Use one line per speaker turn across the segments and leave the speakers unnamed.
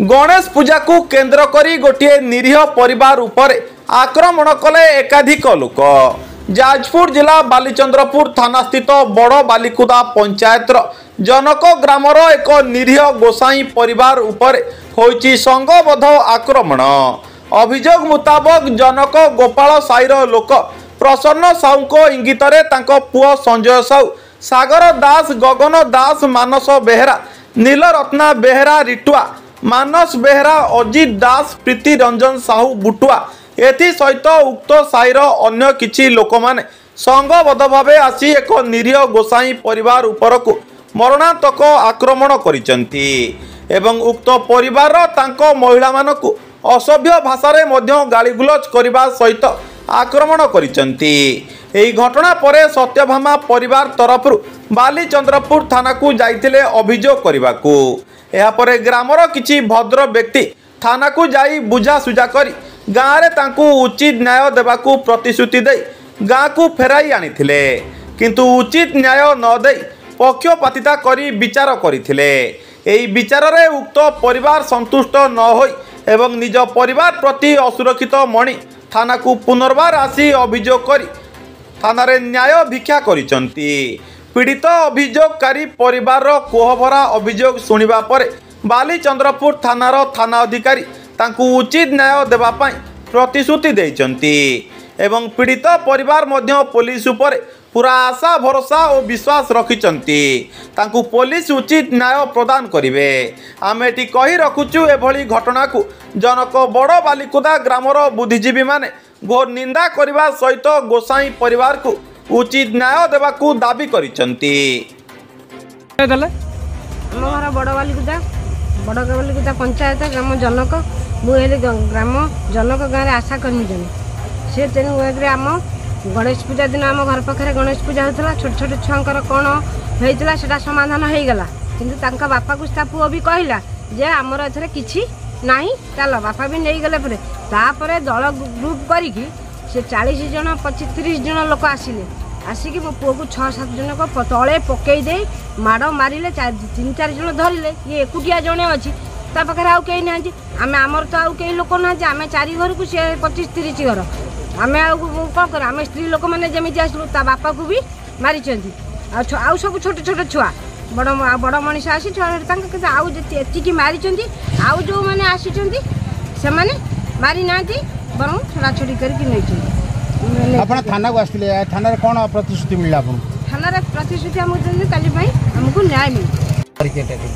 गणेश पूजा को केन्द्र करी गोटे निरीह परिवार उपरे आक्रमण कले एकाधिक लोक। जाजपुर जिला बालीचंद्रपुर थाना स्थित बड़ बालिकुदा पंचायतर जनक ग्रामर एक निरीह गोसाई परिवार उपरे होइछि संघबद्ध आक्रमण। अभियोग मुताबक जनक गोपाल साईर लोक प्रसन्न साहू इंगित पुओ संजय साहू, सागर दास, गगन दास, मानस बेहेरा, नीलरत्ना बेहेरा रिटुआ, मानस बेहेरा, अजित दास, प्रीति रंजन साहू बुटुआ एथि सहित उक्त साईर अन्य किछि लोक माने संघबद्ध भावे आसी एक निरीह गोसाई परिवार उपरकु मरणांतक आक्रमण करिसेंती एवं उक्त परिवार तांको महिला मानकु असभ्य भाषा मध्य गालीगुलज करने सहित आक्रमण करिसेंती। एही घटना परे सत्यभामा परिवार तरफरु बालीचंद्रपुर थाना को जाइतिले अभियोग करबाकू। एहा परे ग्रामर किछि भद्र व्यक्ति थाना को जाई बुझासुझा करी गाँव में तांकू उचित न्याय देवाकू प्रतिश्रुति दे गाँ को फेराई आनिथिले, किंतु उचित न्याय न दे पक्षपातिता करी विचार करथिले। एही विचार रे उक्त परिवार संतुष्ट न होई एवं निज परिवार प्रति असुरक्षित मणि थाना को पुनर्बार आसी अभियोग करी थाना रे न्याय भिक्षा करिसंती। पीड़ित अभियोगकारी परिवार कोहभरा अभियोग सुनिबा परे बालीचंद्रपुर थानार थाना अधिकारी तांकू उचित न्याय देवा पाई प्रतिश्रुति देइचंती एवं पीड़ित परिवार मध्य पुलिस उपरे पूरा आशा भरोसा और विश्वास रखिचंती तांकू पुलिस उचित न्याय प्रदान करिवे। आमे एटी कहि रखुचु एभली घटना को जनक बड़ बालिकुदा ग्रामर बुद्धिजीवी माने घोर निंदा करने सहित गोसाई परिवार को उचित न्याय देवाकू दाबी करिसंती।
बड़ बालिकुदा पंचायत ग्राम जनक मुझे ग्राम जनक गाँव में आशा कर्मी जन से तेणु आम गणेश पूजा दिन आम घर पाखे गणेश पूजा होता छोट छोट छुआर कौन होता से समाधान हो गला कि बापा को पुओ भी कहला जे आमर एथरे किछि नहीं चल बापा भी नहीं गले तापर दल ग्रुप करिकी से 40 जन 25-30 जन लोक आसिले आसिकी मो पुओ को 6-7 जन को तले पकई दे माड़ मारे 3-4 जन धरले ये एकुटिया जड़े अच्छी ता पाखे आउ कहीं ना आम आमर तो आउ कई लोक ना आम 4 घर को सी 25-30 घर आम कौन कर आम स्त्री लोक मैंने जमी आसलु ता बापा को भी मारी आउ सब छोट छोट छुआ बड़ बड़ मनीष आसी आउ जी मारी आउ जो मैंने आसी से मारी ना बर छड़ाछड़ी कर
थाना को आसते थाना कौन प्रतिश्रुति मिला
थाना प्रतिश्रुति आमको न्याय मिले।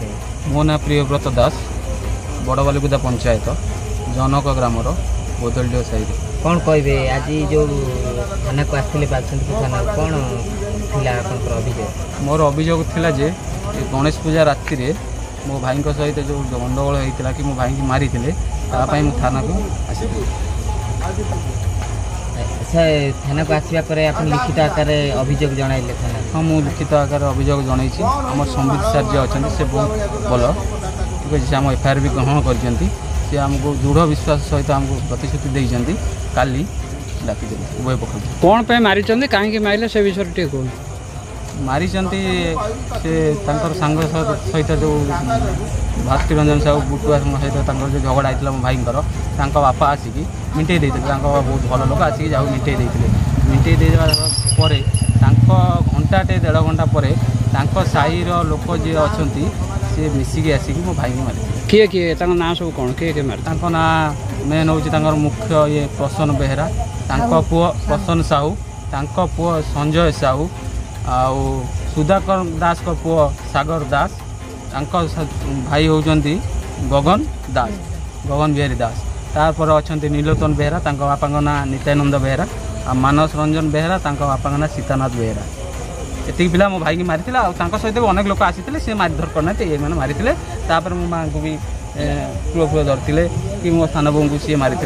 मो ना प्रियव्रत दास बड़ बालिकुदा पंचायत जनक ग्रामर बोदलडियो साई।
कौन कहे आज जो थाना को आसते थाना कौन अभियोग
मोर अभियोग थिला जे गणेश पूजा राति रे मो भाई सहित जो गंडगोल होता कि मो भाई की मारी मु थाना को आसी।
अच्छा थाना को आसवा आप लिखित आकार अभियोग जन थाना?
हाँ मु लिखित आकार अभियोग जन आम संबित सार जी अच्छा से बहुत भल ठीक अच्छे आम एफआईआर भी ग्रहण कर आमको दृढ़ विश्वास सहित आमको प्रतिश्रुति देते काली डाकी उभय पक्ष
कौन पे मारी कहीं मारे से विषय टे कौन
मारी से सांग सहित जो भास्कर रंजन साहू बुटुआ सहित जो झगड़ा होता मो भाई बापा आसिकी मिटेई देते बहुत भल लोक आसिक जाऊ मिटेई देवर घंटाटे 1.5 घंटा पर साईर लोक जी अच्छा सी मिसिकी आसिक मो भाई को मारी।
किए किए ना सब कौन किए मारे
ना मेन हूँ मुख्य ये प्रसन्न बेहेरा पुओ प्रसन्न साहू पुओ संजय साहू आउ सुधाकर दास को पुओ सागर दास भाई होती गगन दास गगन बिहारी दास तापर अच्छा नीलतन बेहेरा बापा ना नित्यानंद बेहेरा आ मानस रंजन बेहेरा बापा ना सीतानाथ बेहेरा एति पिला मो भाई की मारी सहित अनेक लोक आसी सी मारिधर करना ये मैंने मारी मो माँ को भी पुओ धरते कि मो सान बो को सी मारी।